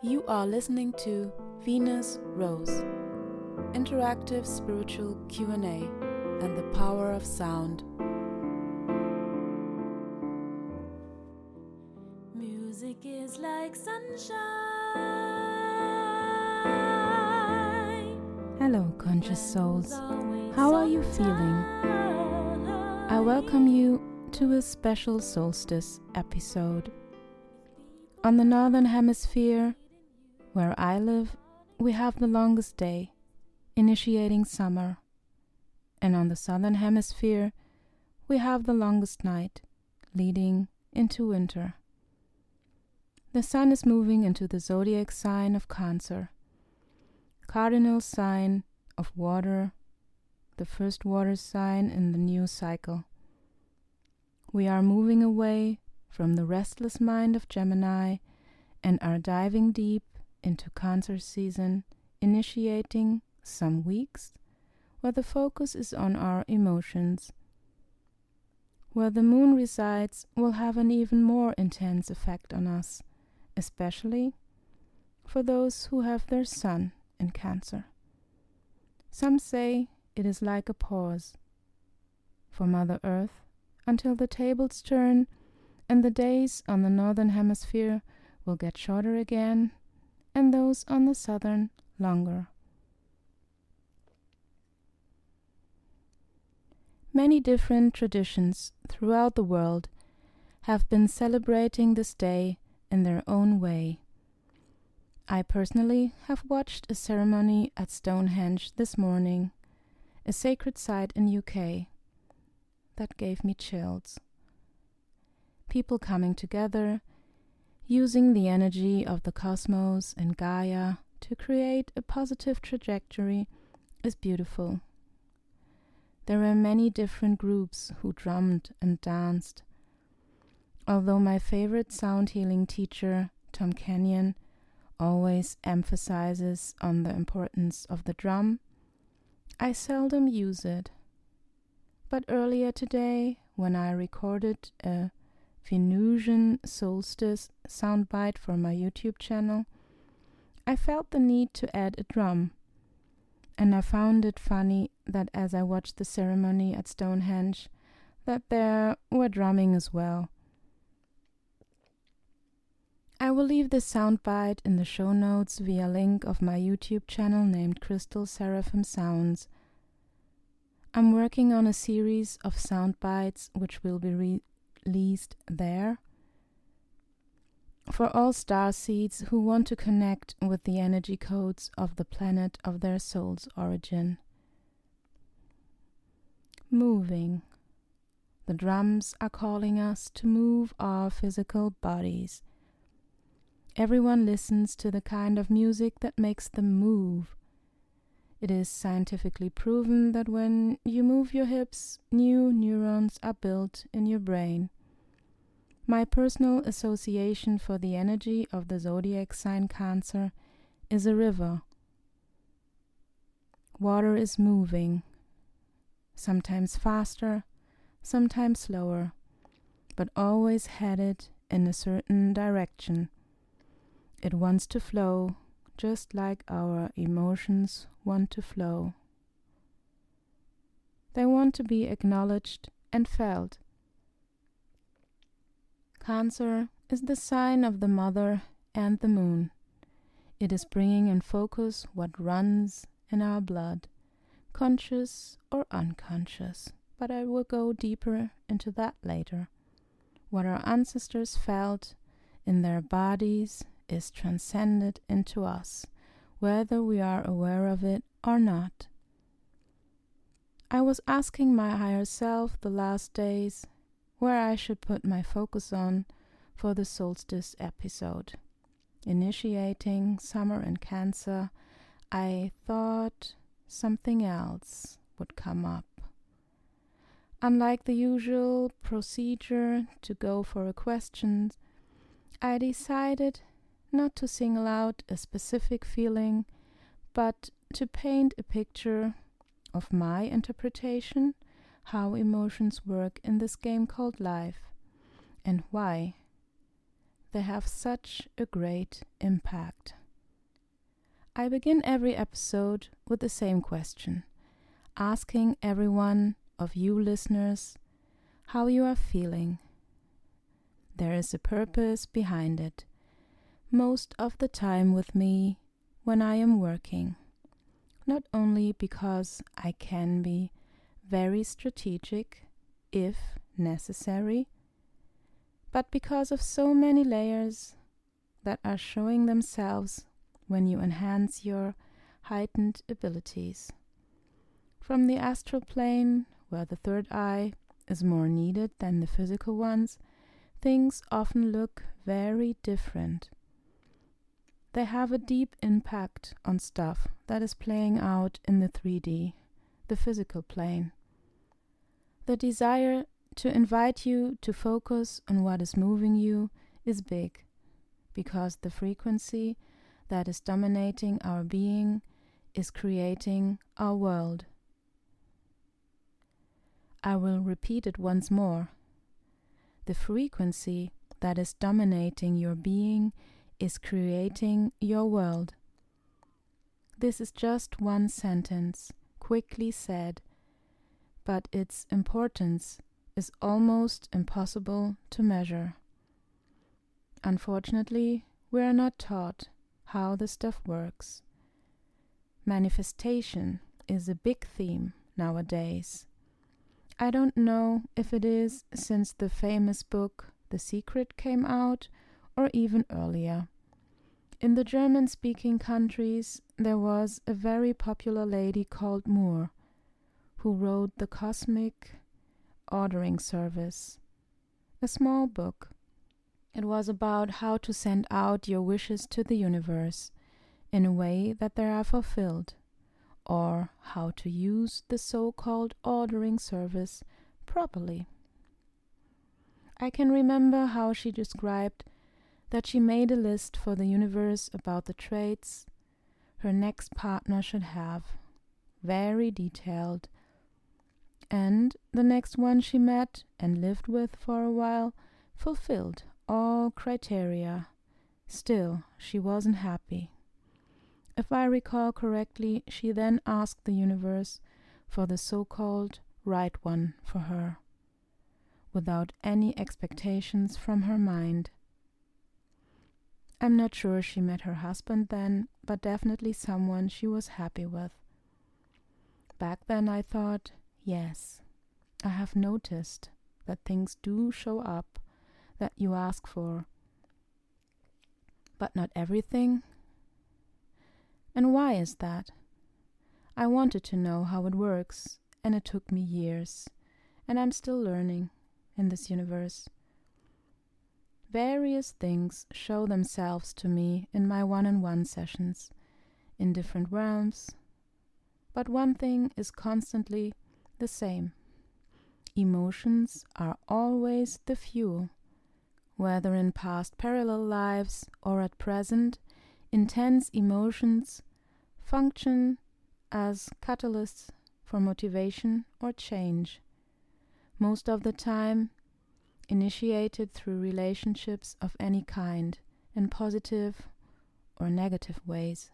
You are listening to Venus Rose, interactive spiritual Q&A and the power of sound. Music is like sunshine. Hello, conscious souls. How are you feeling? I welcome you to a special Solstice episode. On the Northern Hemisphere, where I live, we have the longest day, initiating summer. And on the Southern Hemisphere, we have the longest night, leading into winter. The sun is moving into the zodiac sign of Cancer, cardinal sign of water, the first water sign in the new cycle. We are moving away from the restless mind of Gemini and are diving deep into Cancer season, initiating some weeks where the focus is on our emotions. Where the moon resides will have an even more intense effect on us, especially for those who have their sun in Cancer. Some say it is like a pause for Mother Earth until the tables turn and the days on the Northern Hemisphere will get shorter again and those on the Southern longer. Many different traditions throughout the world have been celebrating this day in their own way. I personally have watched a ceremony at Stonehenge this morning, a sacred site in UK. That gave me chills. People coming together, using the energy of the cosmos and Gaia to create a positive trajectory is beautiful. There were many different groups who drummed and danced. Although my favorite sound healing teacher, Tom Kenyon, always emphasizes on the importance of the drum, I seldom use it. But earlier today, when I recorded a Venusian Solstice soundbite for my YouTube channel, I felt the need to add a drum. And I found it funny that as I watched the ceremony at Stonehenge, that there were drumming as well. I will leave this soundbite in the show notes via link of my YouTube channel named Crystal Seraphim Sounds. I'm working on a series of soundbites which will be released there for all starseeds who want to connect with the energy codes of the planet of their soul's origin. Moving. The drums are calling us to move our physical bodies. Everyone listens to the kind of music that makes them move. It is scientifically proven that when you move your hips, new neurons are built in your brain. My personal association for the energy of the zodiac sign Cancer is a river. Water is moving, sometimes faster, sometimes slower, but always headed in a certain direction. It wants to flow, just like our emotions want to flow. They want to be acknowledged and felt. Cancer is the sign of the mother and the moon. It is bringing in focus what runs in our blood, conscious or unconscious, but I will go deeper into that later. What our ancestors felt in their bodies is transcended into us, whether we are aware of it or not. I was asking my higher self the last days where I should put my focus on for the Solstice episode. Initiating summer in Cancer, I thought something else would come up. Unlike the usual procedure to go for a question, I decided not to single out a specific feeling, but to paint a picture of my interpretation, how emotions work in this game called life, and why they have such a great impact. I begin every episode with the same question, asking every one of you listeners how you are feeling. There is a purpose behind it, most of the time with me when I am working, not only because I can be very strategic if necessary, but because of so many layers that are showing themselves when you enhance your heightened abilities. From the astral plane, where the third eye is more needed than the physical ones, things often look very different. They have a deep impact on stuff that is playing out in the 3D, the physical plane. The desire to invite you to focus on what is moving you is big, because the frequency that is dominating our being is creating our world. I will repeat it once more. The frequency that is dominating your being is creating your world. This is just one sentence, quickly said, but its importance is almost impossible to measure. Unfortunately, we are not taught how the stuff works. Manifestation is a big theme nowadays. I don't know if it is since the famous book The Secret came out or even earlier. In the German-speaking countries, there was a very popular lady called Moore, who wrote the Cosmic Ordering Service, a small book. It was about how to send out your wishes to the universe in a way that they are fulfilled, or how to use the so-called ordering service properly. I can remember how she described that she made a list for the universe about the traits her next partner should have, very detailed, and the next one she met and lived with for a while fulfilled all criteria. Still, she wasn't happy. If I recall correctly, she then asked the universe for the so-called right one for her, without any expectations from her mind. I'm not sure she met her husband then, but definitely someone she was happy with. Back then I thought, yes, I have noticed that things do show up that you ask for, but not everything. And why is that? I wanted to know how it works, and it took me years, and I'm still learning in this universe. Various things show themselves to me in my one-on-one sessions, in different realms, but one thing is constantly the same. Emotions are always the fuel. Whether in past parallel lives or at present, intense emotions function as catalysts for motivation or change, most of the time initiated through relationships of any kind, in positive or negative ways.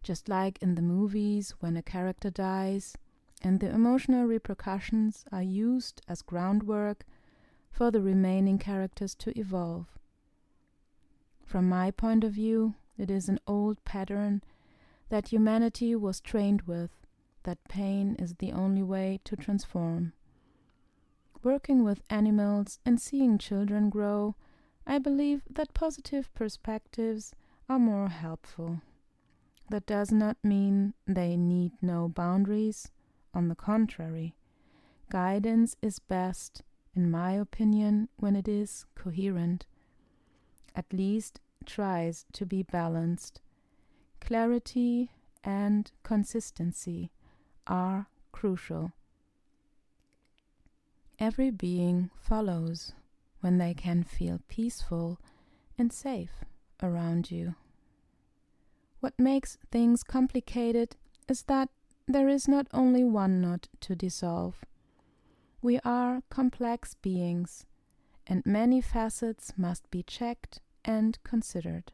Just like in the movies when a character dies, and the emotional repercussions are used as groundwork for the remaining characters to evolve. From my point of view, it is an old pattern that humanity was trained with, that pain is the only way to transform. Working with animals and seeing children grow, I believe that positive perspectives are more helpful. That does not mean they need no boundaries. On the contrary, guidance is best, in my opinion, when it is coherent. At least tries to be balanced. Clarity and consistency are crucial. Every being follows when they can feel peaceful and safe around you. What makes things complicated is that there is not only one knot to dissolve. We are complex beings, and many facets must be checked and considered.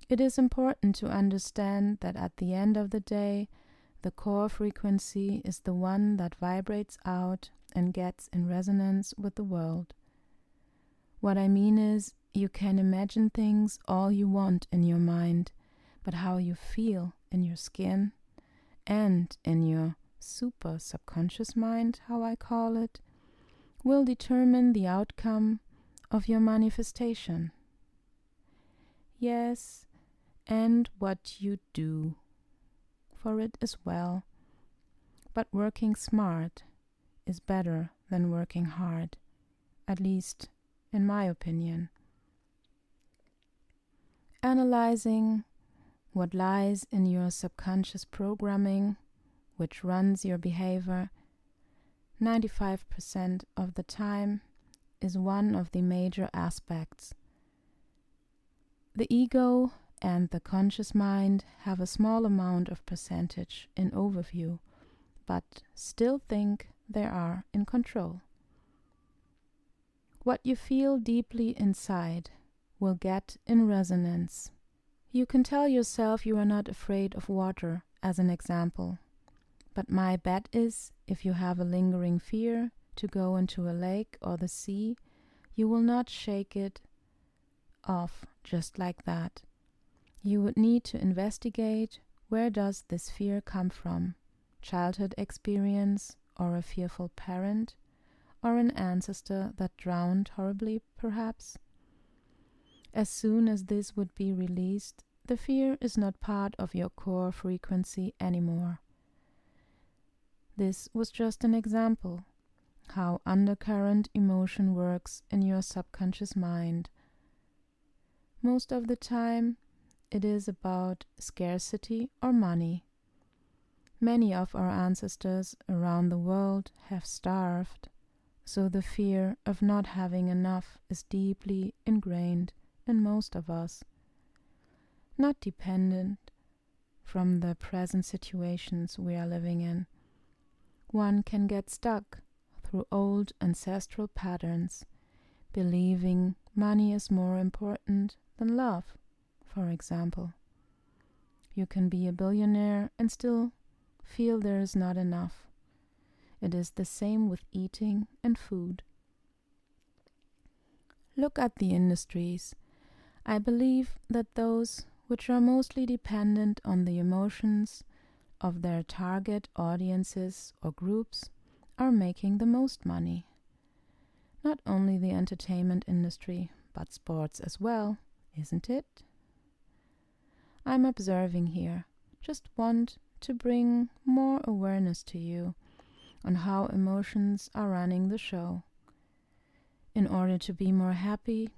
It is important to understand that at the end of the day, the core frequency is the one that vibrates out and gets in resonance with the world. What I mean is, you can imagine things all you want in your mind, but how you feel in your skin and in your super subconscious mind, how I call it, will determine the outcome of your manifestation. Yes, and what you do for it as well. But working smart is better than working hard, at least in my opinion. Analyzing what lies in your subconscious programming, which runs your behavior 95% of the time, is one of the major aspects. The ego and the conscious mind have a small amount of percentage in overview, but still think they are in control. What you feel deeply inside will get in resonance. You can tell yourself you are not afraid of water, as an example. But my bet is, if you have a lingering fear to go into a lake or the sea, you will not shake it off just like that. You would need to investigate, where does this fear come from? Childhood experience, or a fearful parent, or an ancestor that drowned horribly, perhaps? As soon as this would be released, the fear is not part of your core frequency anymore. This was just an example how undercurrent emotion works in your subconscious mind. Most of the time, it is about scarcity or money. Many of our ancestors around the world have starved, so the fear of not having enough is deeply ingrained in most of us. Not dependent from the present situations we are living in. One can get stuck through old ancestral patterns, believing money is more important than love, for example. You can be a billionaire and still feel there is not enough. It is the same with eating and food. Look at the industries. I believe that those which are mostly dependent on the emotions of their target audiences or groups are making the most money. Not only the entertainment industry, but sports as well, isn't it? I'm observing here, just want to bring more awareness to you on how emotions are running the show. In order to be more happy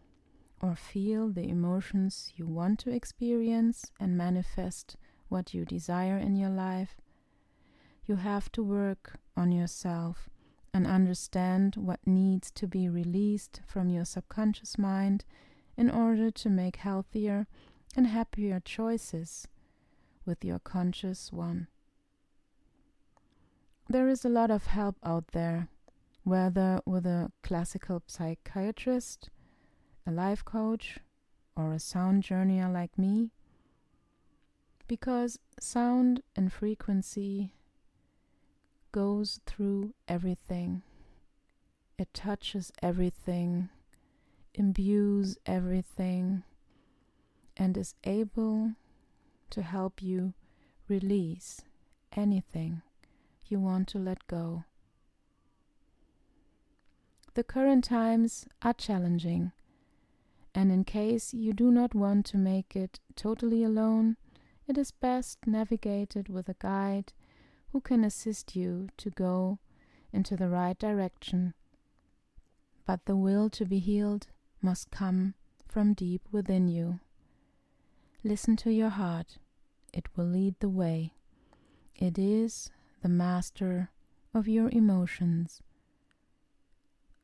or feel the emotions you want to experience and manifest what you desire in your life, you have to work on yourself and understand what needs to be released from your subconscious mind in order to make healthier and happier choices with your conscious one. There is a lot of help out there, whether with a classical psychiatrist, a life coach, or a sound journeyer like me, because sound and frequency goes through everything. It touches everything, imbues everything, and is able to help you release anything you want to let go. The current times are challenging, and in case you do not want to make it totally alone, it is best navigated with a guide who can assist you to go into the right direction. But the will to be healed must come from deep within you. Listen to your heart. It will lead the way. It is the master of your emotions.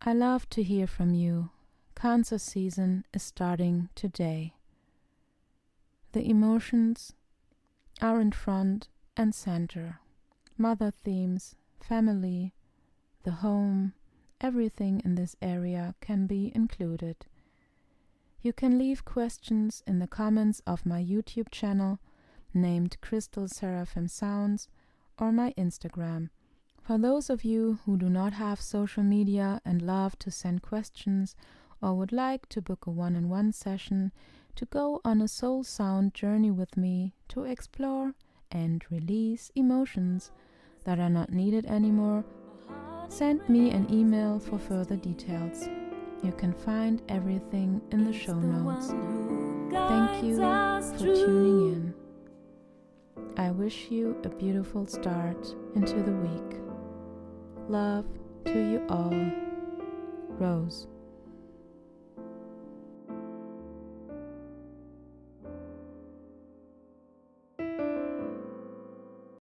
I love to hear from you. Cancer season is starting today. The emotions are in front and center. Mother themes, family, the home, everything in this area can be included. You can leave questions in the comments of my YouTube channel, named Crystal Seraphim Sounds, or my Instagram. For those of you who do not have social media and love to send questions, or would like to book a one-on-one session to go on a soul sound journey with me to explore and release emotions that are not needed anymore, send me an email for further details. You can find everything in the show notes. Thank you for tuning in. I wish you a beautiful start into the week. Love to you all. Rose.